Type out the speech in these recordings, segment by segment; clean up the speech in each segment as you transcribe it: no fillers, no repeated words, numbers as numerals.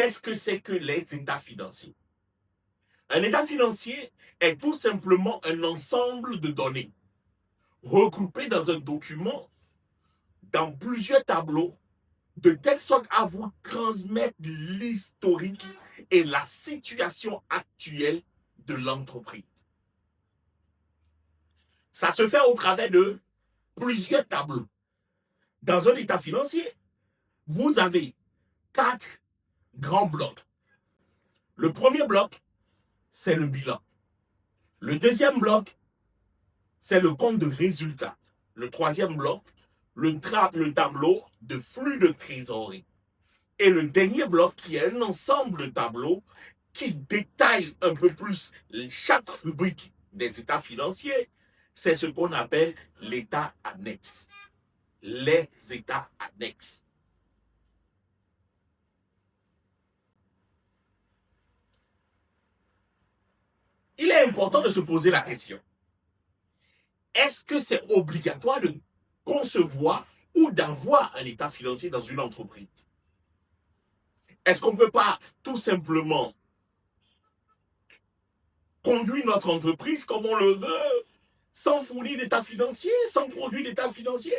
qu'est-ce que c'est que les états financiers? Un état financier est tout simplement un ensemble de données regroupées dans un document, dans plusieurs tableaux, de telle sorte à vous transmettre l'historique et la situation actuelle de l'entreprise. Ça se fait au travers de plusieurs tableaux. Dans un état financier, vous avez 4 grands blocs. Le premier bloc, c'est le bilan. Le deuxième bloc, c'est le compte de résultat. Le troisième bloc, le tableau de flux de trésorerie. Et le dernier bloc, qui est un ensemble de tableaux qui détaille un peu plus chaque rubrique des états financiers, c'est ce qu'on appelle l'état annexe. Les états annexes. Il est important de se poser la question. Est-ce que c'est obligatoire de concevoir ou d'avoir un état financier dans une entreprise? Est-ce qu'on ne peut pas tout simplement conduire notre entreprise comme on le veut, sans fournir d'état financier, sans produire d'état financier?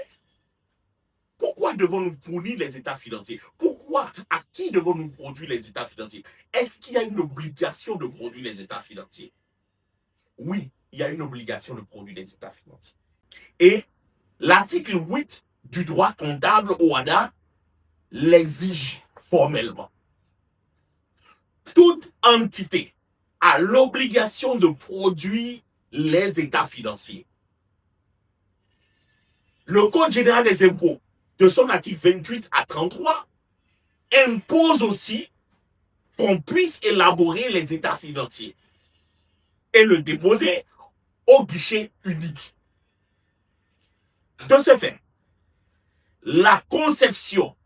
Pourquoi devons-nous fournir les états financiers? Pourquoi? À qui devons-nous produire les états financiers? Est-ce qu'il y a une obligation de produire les états financiers? Oui, il y a une obligation de produire les états financiers. Et l'article 8 du droit comptable OHADA l'exige formellement. Toute entité a l'obligation de produire les états financiers. Le Code général des impôts, de son article 28 à 33, impose aussi qu'on puisse élaborer les états financiers et le déposer au guichet unique. De ce fait, la conception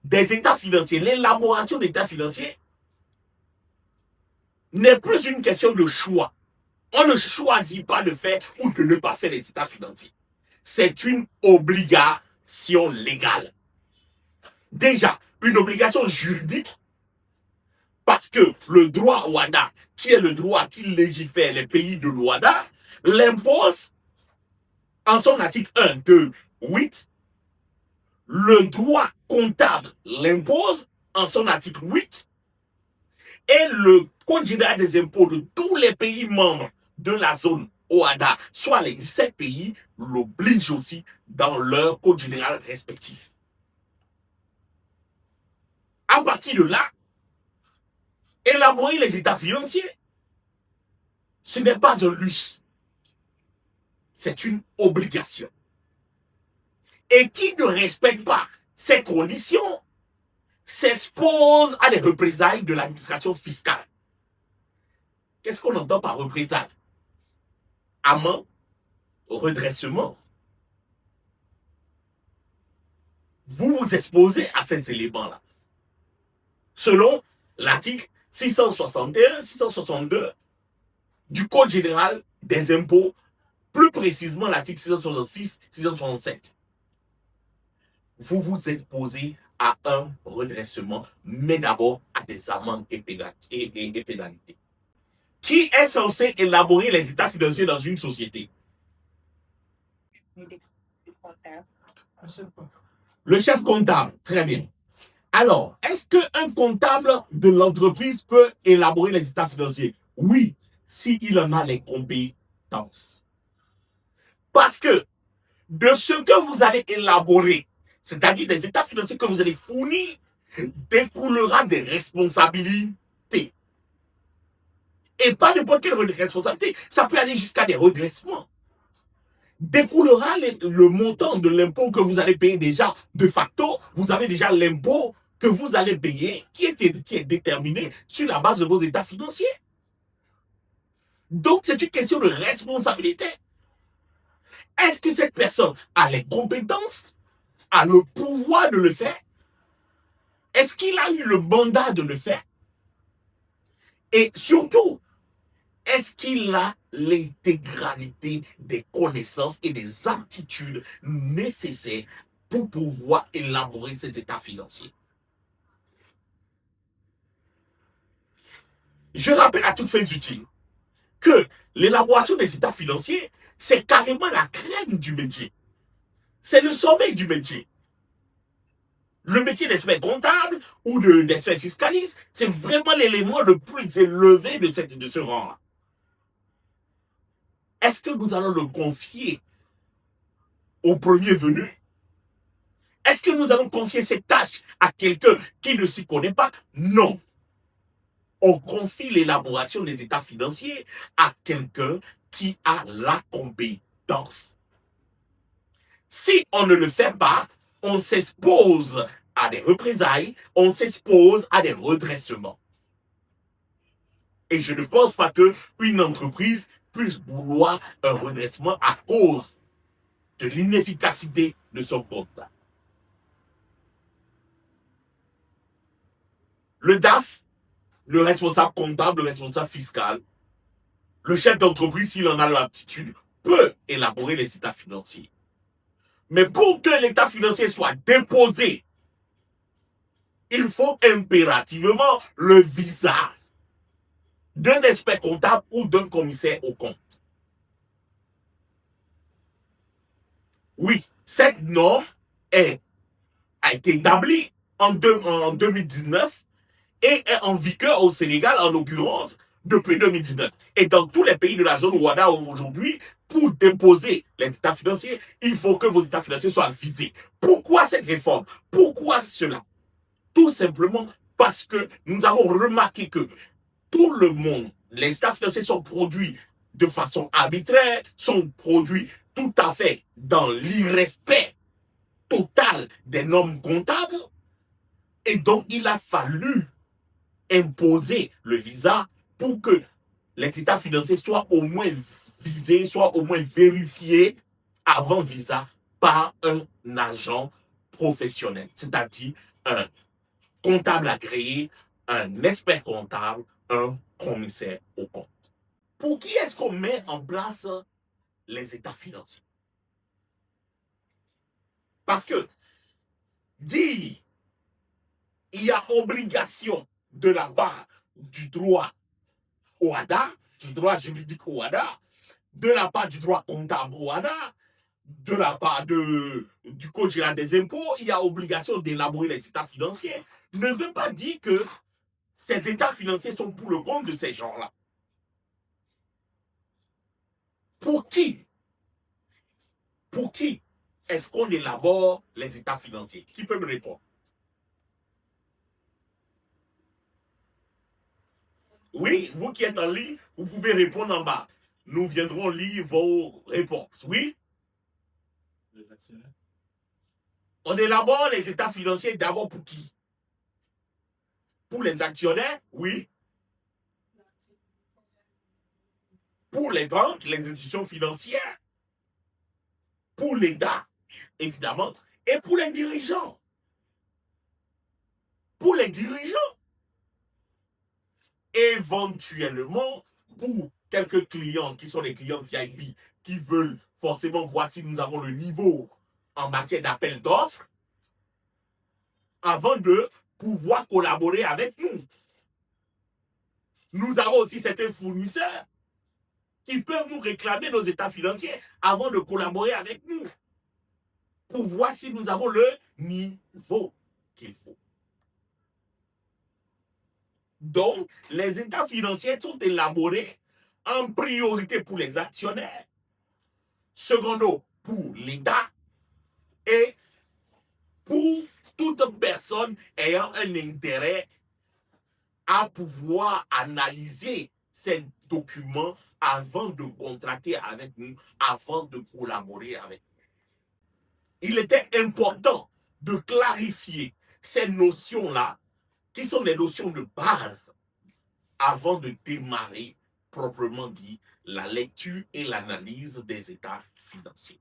des états financiers, l'élaboration des états financiers n'est plus une question de choix. On ne choisit pas de faire ou de ne pas faire les états financiers. C'est une obligation légale. Déjà, une obligation juridique, parce que le droit OHADA, qui est le droit qui légifère les pays de l'OHADA, l'impose en son article 1, 2, 8. Le droit comptable l'impose en son article 8. Et le Code général des impôts de tous les pays membres de la zone OHADA, soit les 17 pays, l'oblige aussi dans leur Code général respectif. À partir de là, élaborer les états financiers, ce n'est pas un luxe, c'est une obligation. Et qui ne respecte pas ces conditions s'expose à des représailles de l'administration fiscale. Qu'est-ce qu'on entend par représailles? Amende, redressement. Vous vous exposez à ces éléments-là. Selon l'article 661, 662 du Code général des impôts, plus précisément l'article 666, 667. Vous vous exposez à un redressement, mais d'abord à des amendes et pénalités. Qui est censé élaborer les états financiers dans une société? Le chef comptable, très bien. Alors, est-ce qu'un comptable de l'entreprise peut élaborer les états financiers? Oui, s'il en a les compétences. Parce que de ce que vous allez élaborer, c'est-à-dire des états financiers que vous allez fournir, découlera des responsabilités. Et pas n'importe quelle responsabilité, ça peut aller jusqu'à des redressements. Découlera le montant de l'impôt que vous allez payer déjà. De facto, vous avez déjà l'impôt que vous allez payer qui est déterminé sur la base de vos états financiers. Donc, c'est une question de responsabilité. Est-ce que cette personne a les compétences, a le pouvoir de le faire? Est-ce qu'il a eu le mandat de le faire? Et surtout, est-ce qu'il a l'intégralité des connaissances et des aptitudes nécessaires pour pouvoir élaborer cet état financier? Je rappelle à toutes fins utiles que l'élaboration des états financiers, c'est carrément la crème du métier. C'est le sommet du métier. Le métier d'expert comptable ou d'expert fiscaliste, c'est vraiment l'élément le plus élevé de ce rang-là. Est-ce que nous allons le confier au premier venu? Est-ce que nous allons confier cette tâche à quelqu'un qui ne s'y connaît pas? Non. On confie l'élaboration des états financiers à quelqu'un qui a la compétence. Si on ne le fait pas, on s'expose à des représailles, on s'expose à des redressements. Et je ne pense pas qu'une entreprise puisse vouloir un redressement à cause de l'inefficacité de son comptable. Le DAF, le responsable comptable, le responsable fiscal, le chef d'entreprise, s'il en a l'aptitude, peut élaborer les états financiers. Mais pour que l'état financier soit déposé, il faut impérativement le visa d'un expert comptable ou d'un commissaire aux comptes. Oui, cette norme a été établie en 2019 et est en vigueur au Sénégal, en l'occurrence, depuis 2019. Et dans tous les pays de la zone Ouada aujourd'hui, pour déposer les états financiers, il faut que vos états financiers soient visés. Pourquoi cette réforme? Pourquoi cela? Tout simplement parce que nous avons remarqué que tout le monde, les états financiers sont produits de façon arbitraire, sont produits tout à fait dans l'irrespect total des normes comptables. Et donc, il a fallu imposer le visa pour que les états financiers soient au moins visés, soient au moins vérifiés avant visa par un agent professionnel, c'est-à-dire un comptable agréé, un expert comptable, un commissaire aux comptes. Pour qui est-ce qu'on met en place les états financiers? Parce que dire il y a obligation de la part du droit OHADA, du droit juridique OHADA, de la part du droit comptable OHADA, de la part du Code général des impôts, il y a obligation d'élaborer les états financiers, ne veut pas dire que ces états financiers sont pour le compte de ces gens-là. Pour qui? Pour qui est-ce qu'on élabore les états financiers? Qui peut me répondre? Oui, vous qui êtes en ligne, vous pouvez répondre en bas. Nous viendrons lire vos réponses. Oui? Les actionnaires. On élabore les états financiers d'abord pour qui? Pour les actionnaires? Oui. Pour les banques, les institutions financières? Pour l'État, évidemment. Et pour les dirigeants? Pour les dirigeants? Éventuellement, pour quelques clients qui sont les clients VIP, qui veulent forcément voir si nous avons le niveau en matière d'appel d'offres, avant de pouvoir collaborer avec nous. Nous avons aussi certains fournisseurs qui peuvent nous réclamer nos états financiers avant de collaborer avec nous, pour voir si nous avons le niveau qu'il faut. Donc, les états financiers sont élaborés en priorité pour les actionnaires, secondo pour l'État et pour toute personne ayant un intérêt à pouvoir analyser ces documents avant de contracter avec nous, avant de collaborer avec nous. Il était important de clarifier ces notions-là, qui sont les notions de base, avant de démarrer, proprement dit, la lecture et l'analyse des états financiers.